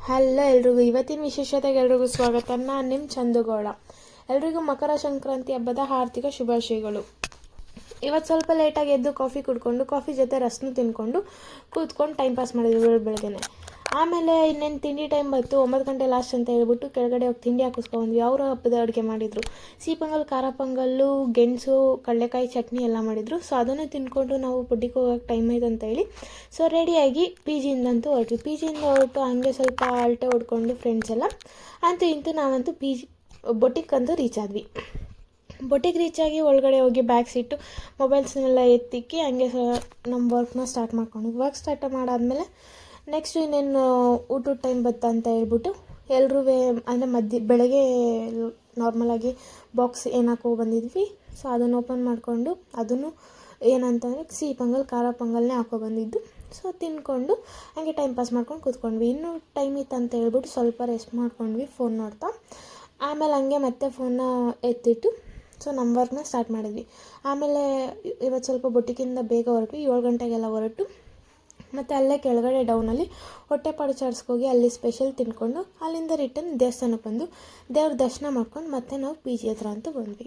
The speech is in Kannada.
ಹಲೋ ಎಲ್ರಿಗೂ, ಇವತ್ತಿನ ವಿಶೇಷತೆಗೆ ಎಲ್ರಿಗೂ ಸ್ವಾಗತ. ನಾನು ನಿಮ್ಮ ಚಂದುಗೌಡ. ಎಲ್ರಿಗೂ ಮಕರ ಸಂಕ್ರಾಂತಿ ಹಬ್ಬದ ಆರ್ಥಿಕ ಶುಭಾಶಯಗಳು. ಇವತ್ತು ಸ್ವಲ್ಪ ಲೇಟಾಗಿ ಎದ್ದು ಕಾಫಿ ಕುಡ್ಕೊಂಡು ಕಾಫಿ ಜೊತೆ ರಸನು ತಿನ್ಕೊಂಡು ಕೂತ್ಕೊಂಡು ಟೈಮ್ ಪಾಸ್ ಮಾಡಿದ್ರು ಬೆಳಗ್ಗೆನೆ. ಆಮೇಲೆ ಇನ್ನೇನು ತಿಂಡಿ ಟೈಮ್ ಬಂತು. 9 ಗಂಟೆ ಲಾಸ್ಟ್ ಅಂತ ಹೇಳ್ಬಿಟ್ಟು ಕೆಳಗಡೆ ಹೋಗಿ ತಿಂಡಿ ಹಾಕಿಸ್ಕೊಂಡ್ವಿ. ಅವರು ಹಬ್ಬದ ಅಡುಗೆ ಮಾಡಿದರು. ಸಿಹಿ ಪೊಂಗಲ್, ಖಾರ ಪೊಂಗಲ್ಲು, ಗೆಣಸು, ಕಡಲೆಕಾಯಿ ಚಟ್ನಿ ಎಲ್ಲ ಮಾಡಿದರು. ಸೊ ಅದನ್ನು ತಿನ್ಕೊಂಡು ನಾವು ಬುಡ್ಡಿಗೆ ಹೋಗೋಕ್ಕೆ ಟೈಮ್ ಆಯ್ತು ಅಂತ ಹೇಳಿ ಸೊ ರೆಡಿಯಾಗಿ ಪಿ ಜಿಯಿಂದಂತೂ ಹೊರಟ್ವಿ. ಪಿ ಜಿಯಿಂದ ಹೊರಟು ಹಂಗೆ ಸ್ವಲ್ಪ ಆಲ್ಟೆ ಹೊಡ್ಕೊಂಡು ಫ್ರೆಂಡ್ಸ್ ಎಲ್ಲ ಅಂತೂ ಇಂತೂ ನಾವಂತೂ ಬೊಟ್ಟಿಕ್ಕಂತೂ ರೀಚ್ ಆದ್ವಿ. ಬೊಟ್ಟಿಗೆ ರೀಚಾಗಿ ಒಳಗಡೆ ಹೋಗಿ ಬ್ಯಾಗ್ಸ್ ಇಟ್ಟು ಮೊಬೈಲ್ಸ್ನೆಲ್ಲ ಎತ್ತಿಕ್ಕಿ ಹಂಗೆ ನಮ್ಮ ವರ್ಕ್ನ ಸ್ಟಾರ್ಟ್ ಮಾಡ್ಕೊಂಡು ವರ್ಕ್ ಸ್ಟಾರ್ಟ್ ಮಾಡಾದ್ಮೇಲೆ ನೆಕ್ಸ್ಟ್ ಇನ್ನೇನು ಊಟದ ಟೈಮ್ ಬತ್ತಾ ಅಂತ ಹೇಳ್ಬಿಟ್ಟು ಎಲ್ಲರೂ ಅಂದರೆ ಬೆಳಗ್ಗೆ ನಾರ್ಮಲಾಗಿ ಬಾಕ್ಸ್ ಏನು ಹಾಕೋ ಬಂದಿದ್ವಿ. ಸೊ ಅದನ್ನು ಓಪನ್ ಮಾಡಿಕೊಂಡು ಅದನ್ನು ಏನಂತಂದರೆ ಸಿಹಿ ಪೊಂಗಲ್, ಖಾರ ಪೊಂಗಲ್ನೇ ಹಾಕೋ ಬಂದಿದ್ದು. ಸೊ ತಿನ್ಕೊಂಡು ಹಂಗೆ ಟೈಮ್ ಪಾಸ್ ಮಾಡ್ಕೊಂಡು ಕೂತ್ಕೊಂಡ್ವಿ. ಇನ್ನೂ ಟೈಮ್ ಇತ್ತು ಅಂತ ಹೇಳ್ಬಿಟ್ಟು ಸ್ವಲ್ಪ ರೆಸ್ಟ್ ಮಾಡ್ಕೊಂಡ್ವಿ ಫೋನ್ ನೋಡ್ತಾ. ಆಮೇಲೆ ಹಂಗೆ ಮತ್ತೆ ಫೋನ್ನ ಎತ್ತಿಟ್ಟು ಸೊ ನಮ್ಮ ವರ್ಕ್ನ ಸ್ಟಾರ್ಟ್ ಮಾಡಿದ್ವಿ. ಆಮೇಲೆ ಇವತ್ತು ಸ್ವಲ್ಪ ಬೊಟ್ಟಿಗಿಂದ ಬೇಗ ಹೊರಟ್ವಿ. 7 ಗಂಟೆಗೆಲ್ಲ ಹೊರಟು ಮತ್ತು ಅಲ್ಲೇ ಕೆಳಗಡೆ ಡೌನಲ್ಲಿ ಹೊಟ್ಟೆಪಾಡು ಚಾರ್ಸ್ಕೋಗಿ ಅಲ್ಲಿ ಸ್ಪೆಷಲ್ ತಿನ್ಕೊಂಡು ಅಲ್ಲಿಂದ ರಿಟರ್ನ್ ದೇವಸ್ಥಾನಕ್ಕೆ ಬಂದು ದೇವ್ರ ದರ್ಶನ ಮಾಡ್ಕೊಂಡು ಮತ್ತೆ ನಾವು ಪಿ ಜಿ ಹತ್ರ ಅಂತೂ ಬಂದ್ವಿ.